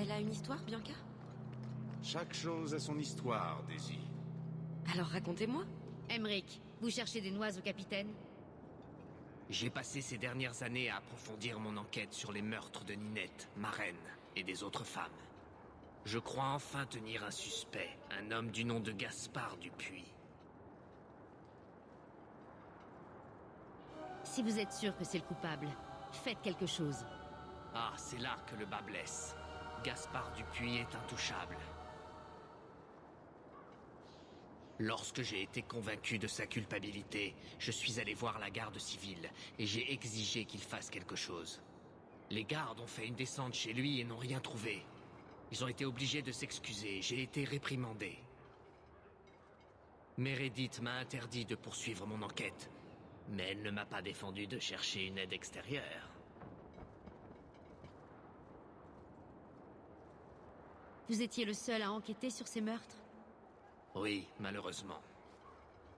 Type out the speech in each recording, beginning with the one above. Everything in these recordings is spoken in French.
Elle a une histoire, Bianca? Chaque chose a son histoire, Daisy. Alors racontez-moi. Emmerich, vous cherchez des noix au capitaine? J'ai passé ces dernières années à approfondir mon enquête sur les meurtres de Ninette, ma reine, et des autres femmes. Je crois enfin tenir un suspect, un homme du nom de Gaspard Dupuis. Si vous êtes sûr que c'est le coupable, faites quelque chose. Ah, c'est là que le bas blesse. Gaspard Dupuis est intouchable. Lorsque j'ai été convaincu de sa culpabilité, je suis allé voir la garde civile et j'ai exigé qu'il fasse quelque chose. Les gardes ont fait une descente chez lui et n'ont rien trouvé. Ils ont été obligés de s'excuser, j'ai été réprimandé. Meredith m'a interdit de poursuivre mon enquête, mais elle ne m'a pas défendu de chercher une aide extérieure. Vous étiez le seul à enquêter sur ces meurtres? Oui, malheureusement.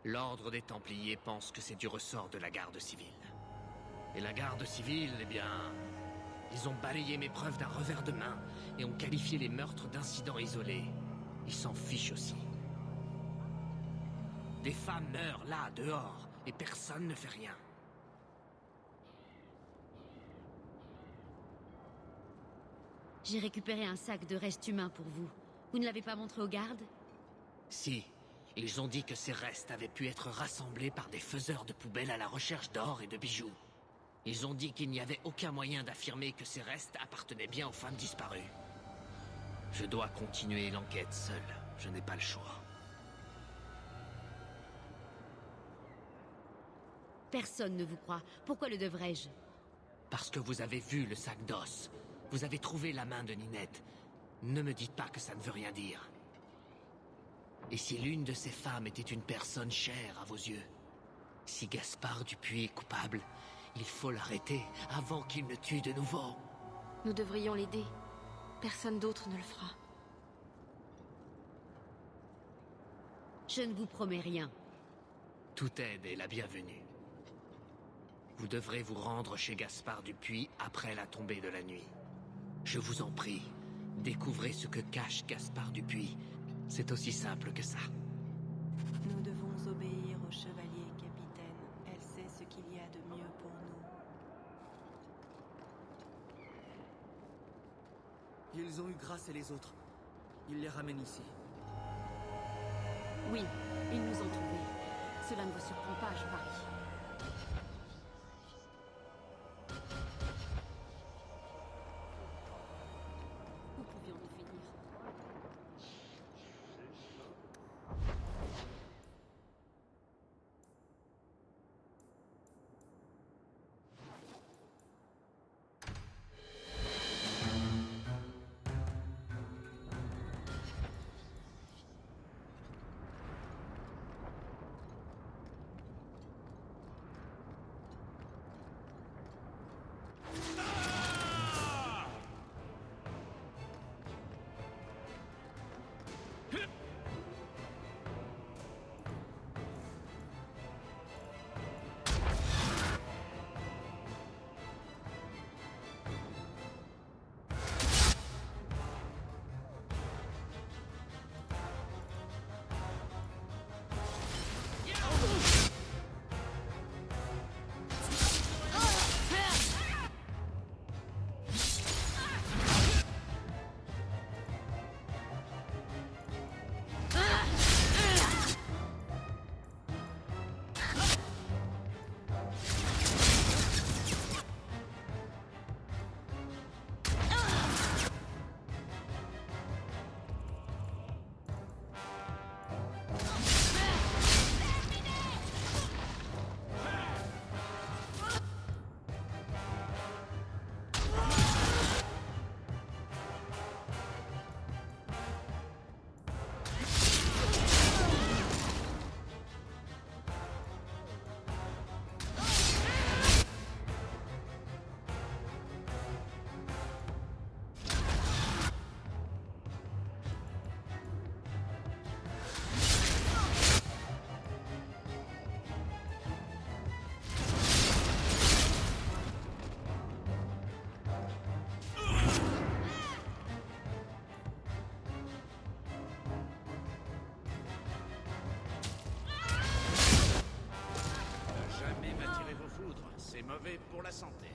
L'ordre des Templiers pense que c'est du ressort de la garde civile. Et la garde civile, eh bien... Ils ont balayé mes preuves d'un revers de main et ont qualifié les meurtres d'incidents isolés. Ils s'en fichent aussi. Des femmes meurent là, dehors, et personne ne fait rien. J'ai récupéré un sac de restes humains pour vous. Vous ne l'avez pas montré aux gardes? Si, ils ont dit que ces restes avaient pu être rassemblés par des faiseurs de poubelles à la recherche d'or et de bijoux. Ils ont dit qu'il n'y avait aucun moyen d'affirmer que ces restes appartenaient bien aux femmes disparues. Je dois continuer l'enquête seul. Je n'ai pas le choix. Personne ne vous croit. Pourquoi le devrais-je? Parce que vous avez vu le sac d'os. Vous avez trouvé la main de Ninette. Ne me dites pas que ça ne veut rien dire. Et si l'une de ces femmes était une personne chère à vos yeux? Si Gaspard Dupuis est coupable, il faut l'arrêter avant qu'il ne tue de nouveau. Nous devrions l'aider. Personne d'autre ne le fera. Je ne vous promets rien. Toute aide est la bienvenue. Vous devrez vous rendre chez Gaspard Dupuis après la tombée de la nuit. Je vous en prie, découvrez ce que cache Gaspard Dupuis. C'est aussi simple que ça. Nous devons obéir au chevalier, capitaine. Elle sait ce qu'il y a de mieux pour nous. Ils ont eu Grâce et les autres. Ils les ramènent ici. Oui, ils nous ont trouvés. Cela ne vous surprend pas, je parie. Où pouvions-nous finir? santé.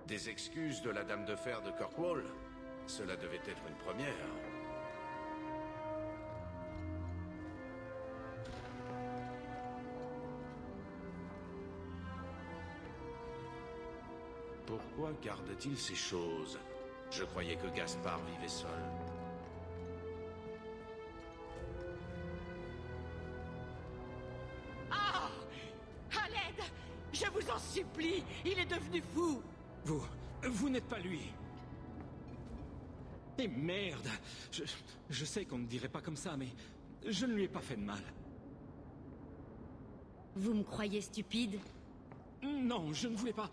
Des excuses de la Dame de Fer de Kirkwall? Cela devait être une première. Pourquoi garde-t-il ces choses? Je croyais que Gaspard vivait seul. Ah! À l'aide! Je vous en supplie! Il est devenu fou! Vous n'êtes pas lui. Et merde! Je sais qu'on ne dirait pas comme ça, mais je ne lui ai pas fait de mal. Vous me croyez stupide? Non, je ne voulais pas...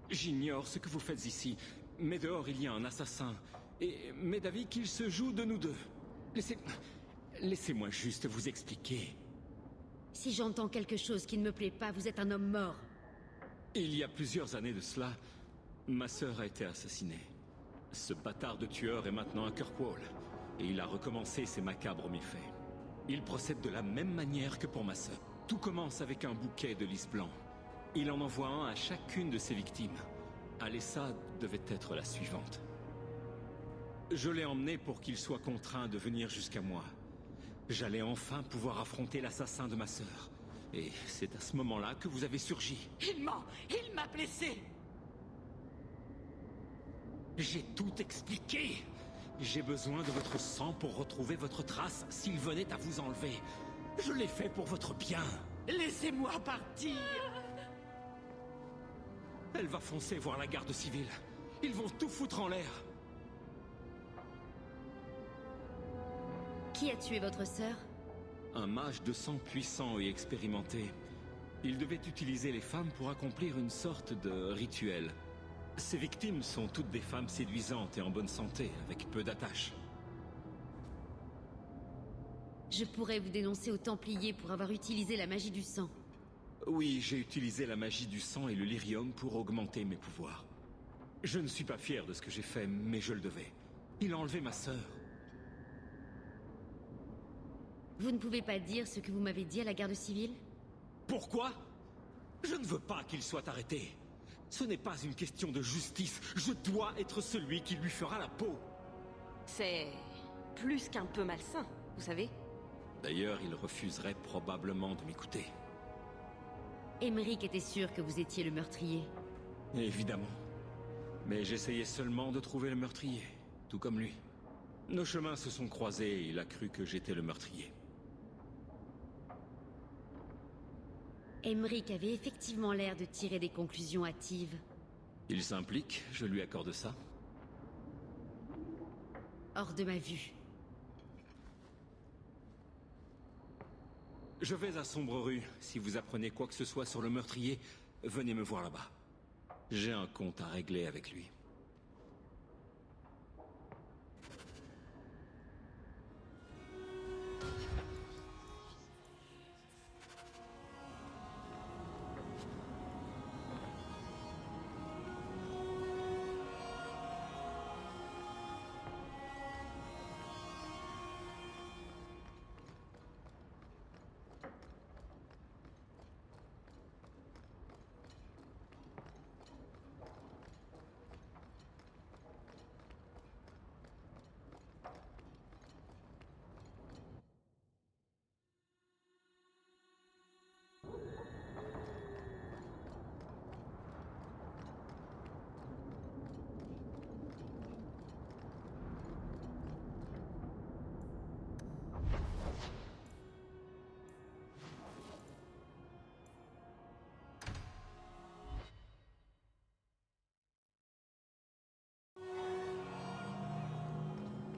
J'ignore ce que vous faites ici, mais dehors il y a un assassin. Et m'est d'avis qu'il se joue de nous deux. Laissez-moi juste vous expliquer. Si j'entends quelque chose qui ne me plaît pas, vous êtes un homme mort. Il y a plusieurs années de cela, ma sœur a été assassinée. Ce bâtard de tueur est maintenant à Kirkwall, et il a recommencé ses macabres méfaits. Il procède de la même manière que pour ma sœur. Tout commence avec un bouquet de lys blanc. Il en envoie un à chacune de ses victimes. Alessa devait être la suivante. Je l'ai emmené pour qu'il soit contraint de venir jusqu'à moi. J'allais enfin pouvoir affronter l'assassin de ma sœur. Et c'est à ce moment-là que vous avez surgi. Il ment! Il m'a blessé! J'ai tout expliqué. J'ai besoin de votre sang pour retrouver votre trace s'il venait à vous enlever. Je l'ai fait pour votre bien. Laissez-moi partir! Elle va foncer voir la garde civile. Ils vont tout foutre en l'air. Qui a tué votre sœur? Un mage de sang puissant et expérimenté. Il devait utiliser les femmes pour accomplir une sorte de rituel. Ses victimes sont toutes des femmes séduisantes et en bonne santé, avec peu d'attaches. Je pourrais vous dénoncer aux Templiers pour avoir utilisé la magie du sang. Oui, j'ai utilisé la magie du sang et le lyrium pour augmenter mes pouvoirs. Je ne suis pas fier de ce que j'ai fait, mais je le devais. Il a enlevé ma sœur. Vous ne pouvez pas dire ce que vous m'avez dit à la garde civile? Pourquoi? Je ne veux pas qu'il soit arrêté. Ce n'est pas une question de justice. Je dois être celui qui lui fera la peau. C'est plus qu'un peu malsain, vous savez. D'ailleurs, il refuserait probablement de m'écouter. Aymeric était sûr que vous étiez le meurtrier. Évidemment. Mais j'essayais seulement de trouver le meurtrier, tout comme lui. Nos chemins se sont croisés et il a cru que j'étais le meurtrier. Aymeric avait effectivement l'air de tirer des conclusions hâtives. Il s'implique, je lui accorde ça. Hors de ma vue. Je vais à Sombre Rue. Si vous apprenez quoi que ce soit sur le meurtrier, venez me voir là-bas. J'ai un compte à régler avec lui.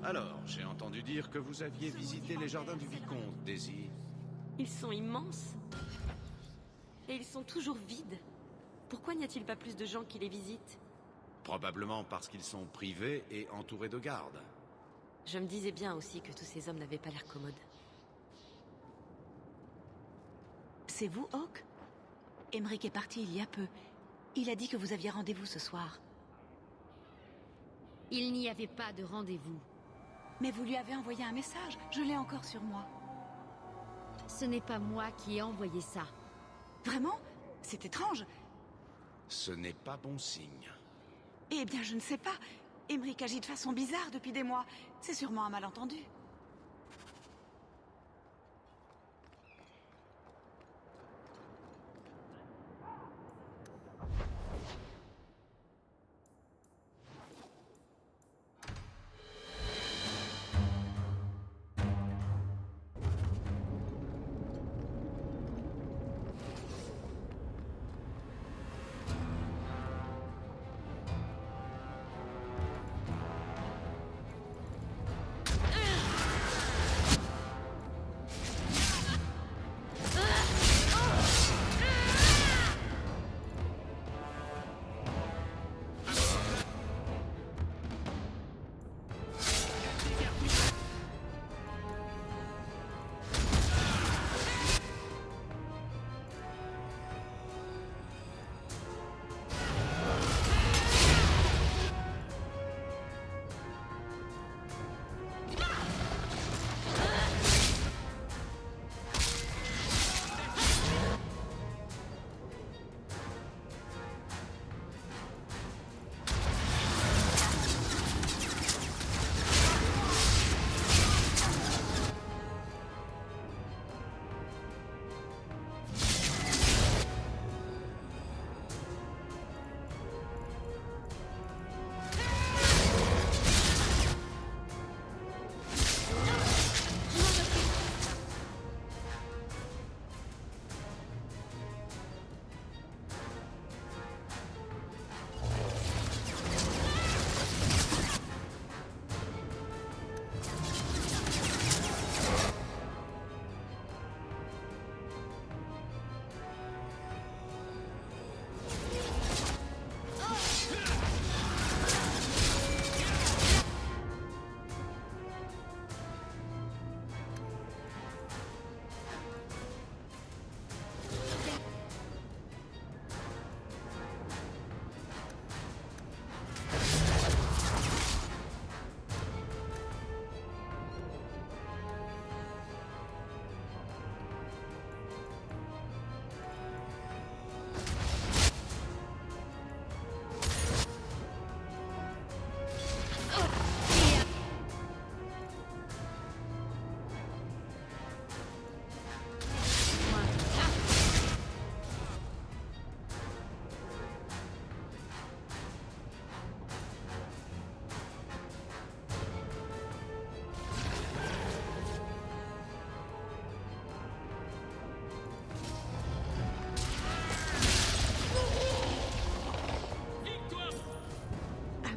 Alors, j'ai entendu dire que vous aviez visité les jardins du Vicomte, Daisy. Ils sont immenses. Et ils sont toujours vides. Pourquoi n'y a-t-il pas plus de gens qui les visitent? Probablement parce qu'ils sont privés et entourés de gardes. Je me disais bien aussi que tous ces hommes n'avaient pas l'air commodes. C'est vous, Hawk? Aymeric est parti il y a peu. Il a dit que vous aviez rendez-vous ce soir. Il n'y avait pas de rendez-vous. Mais vous lui avez envoyé un message. Je l'ai encore sur moi. Ce n'est pas moi qui ai envoyé ça. Vraiment? C'est étrange. Ce n'est pas bon signe. Eh bien, je ne sais pas. Emmerich agit de façon bizarre depuis des mois. C'est sûrement un malentendu.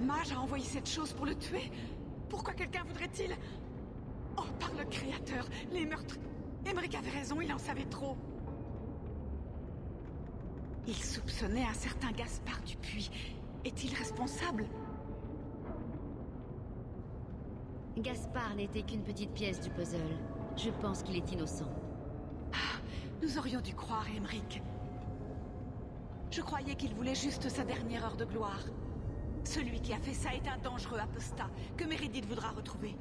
Mage a envoyé cette chose pour le tuer. Pourquoi quelqu'un voudrait-il? Oh, par le Créateur, les meurtres... Emmerich avait raison, il en savait trop. Il soupçonnait un certain Gaspard Dupuis. Est-il responsable? Gaspard n'était qu'une petite pièce du puzzle. Je pense qu'il est innocent. Ah, nous aurions dû croire Emmerich. Je croyais qu'il voulait juste sa dernière heure de gloire. Celui qui a fait ça est un dangereux apostat que Meredith voudra retrouver.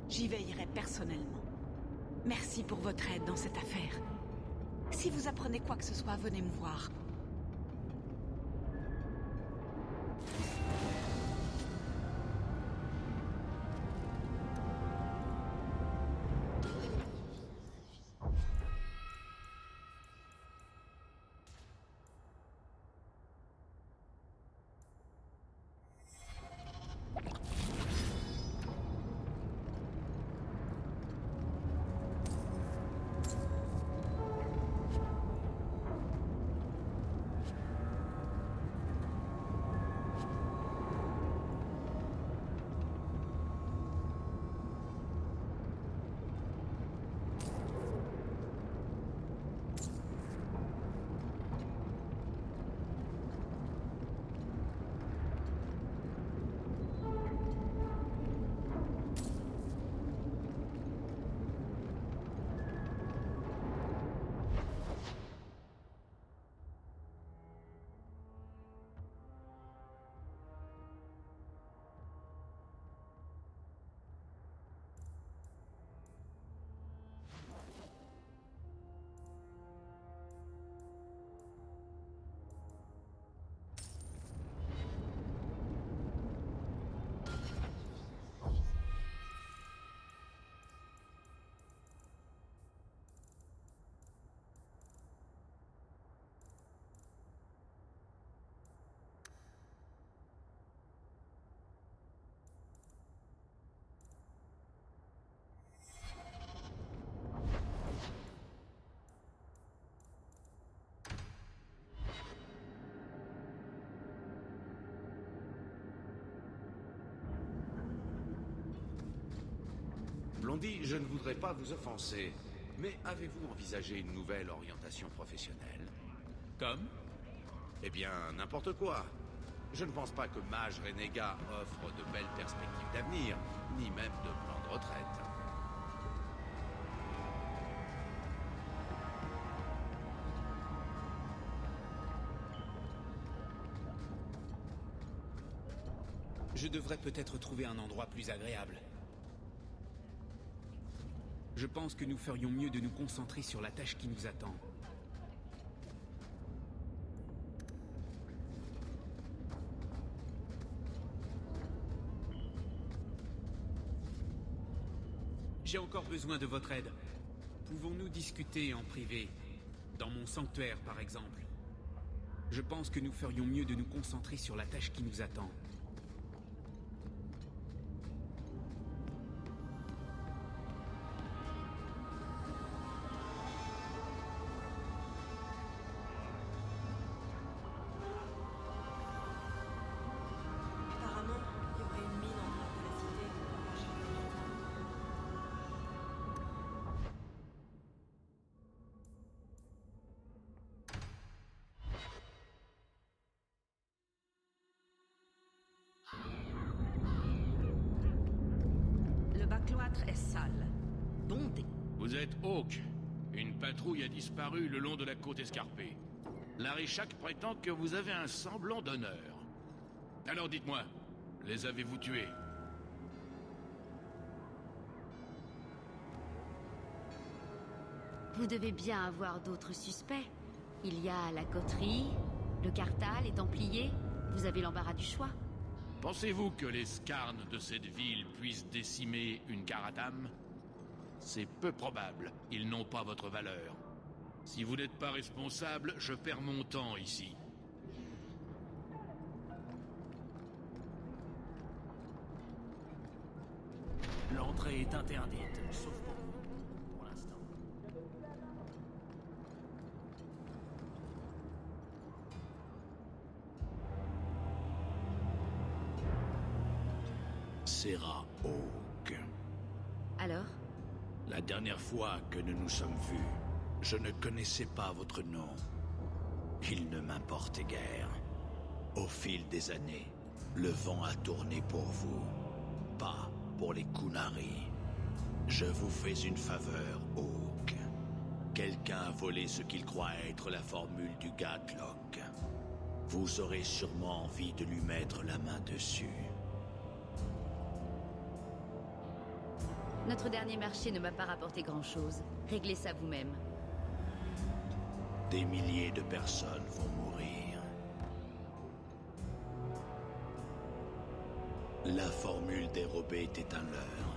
J'y veillerai personnellement. Merci pour votre aide dans cette affaire. Si vous apprenez quoi que ce soit, venez me voir. L'on dit, je ne voudrais pas vous offenser, mais avez-vous envisagé une nouvelle orientation professionnelle? Comme? Eh bien, n'importe quoi. Je ne pense pas que Mage Renégat offre de belles perspectives d'avenir, ni même de plan de retraite. Je devrais peut-être trouver un endroit plus agréable. Je pense que nous ferions mieux de nous concentrer sur la tâche qui nous attend. J'ai encore besoin de votre aide. Pouvons-nous discuter en privé? Dans mon sanctuaire, par exemple. Je pense que nous ferions mieux de nous concentrer sur la tâche qui nous attend. Apparemment, il y aurait une mine en dehors de la cité. Moi, j'y vais bientôt. Le bas cloître est sale. Bondé. Vous êtes Hawk. Une patrouille a disparu le long de la côte escarpée. L'Arichak prétend que vous avez un semblant d'honneur. Alors dites-moi, les avez-vous tués? Vous devez bien avoir d'autres suspects. Il y a la coterie, le Cartal, les Templiers. Vous avez l'embarras du choix. Pensez-vous que les scarnes de cette ville puissent décimer une Karatam? C'est peu probable. Ils n'ont pas votre valeur. Si vous n'êtes pas responsable, je perds mon temps ici. L'entrée est interdite, sauf pour vous, pour l'instant. Serra Hawk. Alors? La dernière fois que nous nous sommes vus, je ne connaissais pas votre nom. Il ne m'importait guère. Au fil des années, le vent a tourné pour vous, pas pour les Kunari. Je vous fais une faveur, Hawk. Quelqu'un a volé ce qu'il croit être la formule du Gatlock. Vous aurez sûrement envie de lui mettre la main dessus. Notre dernier marché ne m'a pas rapporté grand-chose. Réglez ça vous-même. Des milliers de personnes vont mourir. La formule dérobée était un leurre.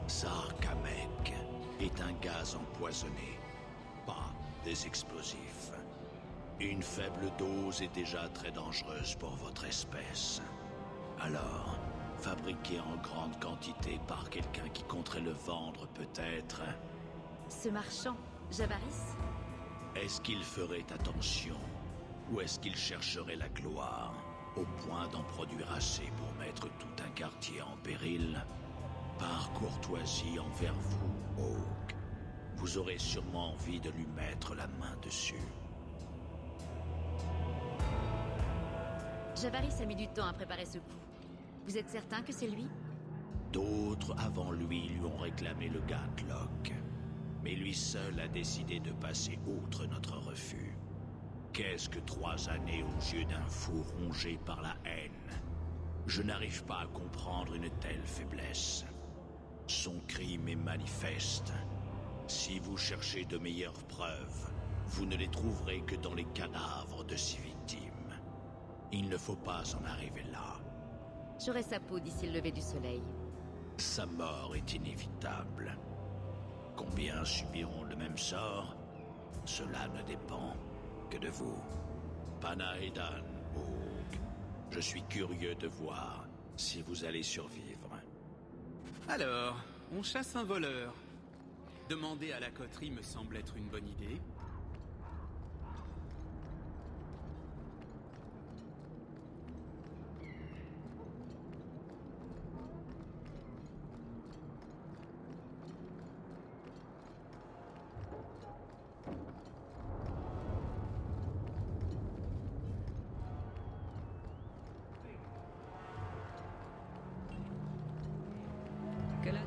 Sarkamek est un gaz empoisonné, pas des explosifs. Une faible dose est déjà très dangereuse pour votre espèce. Alors, fabriqué en grande quantité par quelqu'un qui compterait le vendre peut-être, Ce marchand, Javaris? est-ce qu'il ferait attention ou est-ce qu'il chercherait la gloire au point d'en produire assez pour mettre tout un quartier en péril? Par courtoisie envers vous, Hawk, vous aurez sûrement envie de lui mettre la main dessus. Javaris a mis du temps à préparer ce coup. Vous êtes certain que c'est lui? D'autres avant lui ont réclamé le Gatlock. Mais lui seul a décidé de passer outre notre refus. Qu'est-ce que 3 années aux yeux d'un fou rongé par la haine? Je n'arrive pas à comprendre une telle faiblesse. Son crime est manifeste. Si vous cherchez de meilleures preuves, vous ne les trouverez que dans les cadavres de ses victimes. Il ne faut pas en arriver là. J'aurai sa peau d'ici le lever du soleil. Sa mort est inévitable. Combien subiront le même sort? Cela ne dépend que de vous. Panahedan, Hawk. Je suis curieux de voir si vous allez survivre. Alors, on chasse un voleur. Demander à la coterie me semble être une bonne idée.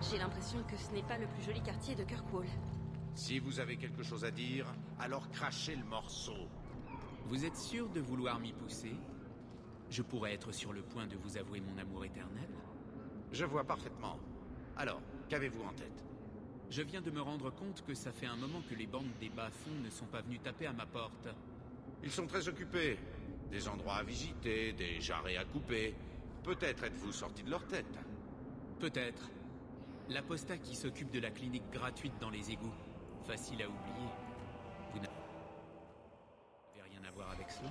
J'ai l'impression que ce n'est pas le plus joli quartier de Kirkwall. Si vous avez quelque chose à dire, alors crachez le morceau. Vous êtes sûr de vouloir m'y pousser? Je pourrais être sur le point de vous avouer mon amour éternel. Je vois parfaitement. Alors, qu'avez-vous en tête? Je viens de me rendre compte que ça fait un moment que les bandes des bas-fonds ne sont pas venues taper à ma porte. Ils sont très occupés. Des endroits à visiter, des jarrets à couper. Peut-être êtes-vous sorti de leur tête. Peut-être. L'apostat qui s'occupe de la clinique gratuite dans les égouts. Facile à oublier. Vous n'avez rien à voir avec cela?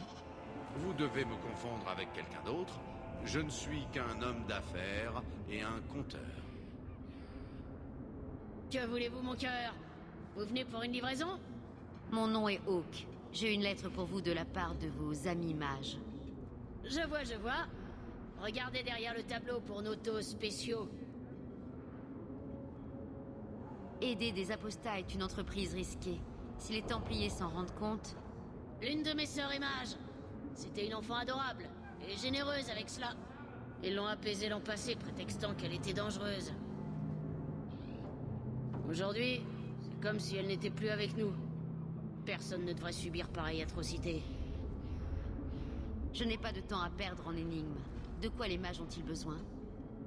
Vous devez me confondre avec quelqu'un d'autre. Je ne suis qu'un homme d'affaires et un conteur. Que voulez-vous, mon cœur? Vous venez pour une livraison? Mon nom est Hawk. J'ai une lettre pour vous de la part de vos amis mages. Je vois. Regardez derrière le tableau pour nos toasts spéciaux. Aider des apostats est une entreprise risquée. Si les Templiers s'en rendent compte... L'une de mes sœurs est mage. C'était une enfant adorable et généreuse avec cela. Ils l'ont apaisée l'an passé, prétextant qu'elle était dangereuse. Aujourd'hui, c'est comme si elle n'était plus avec nous. Personne ne devrait subir pareille atrocité. Je n'ai pas de temps à perdre en énigmes. De quoi les mages ont-ils besoin?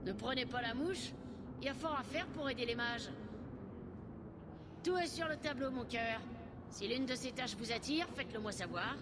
Ne prenez pas la mouche. Il y a fort à faire pour aider les mages. Tout est sur le tableau, mon cœur. Si l'une de ces tâches vous attire, faites-le moi savoir.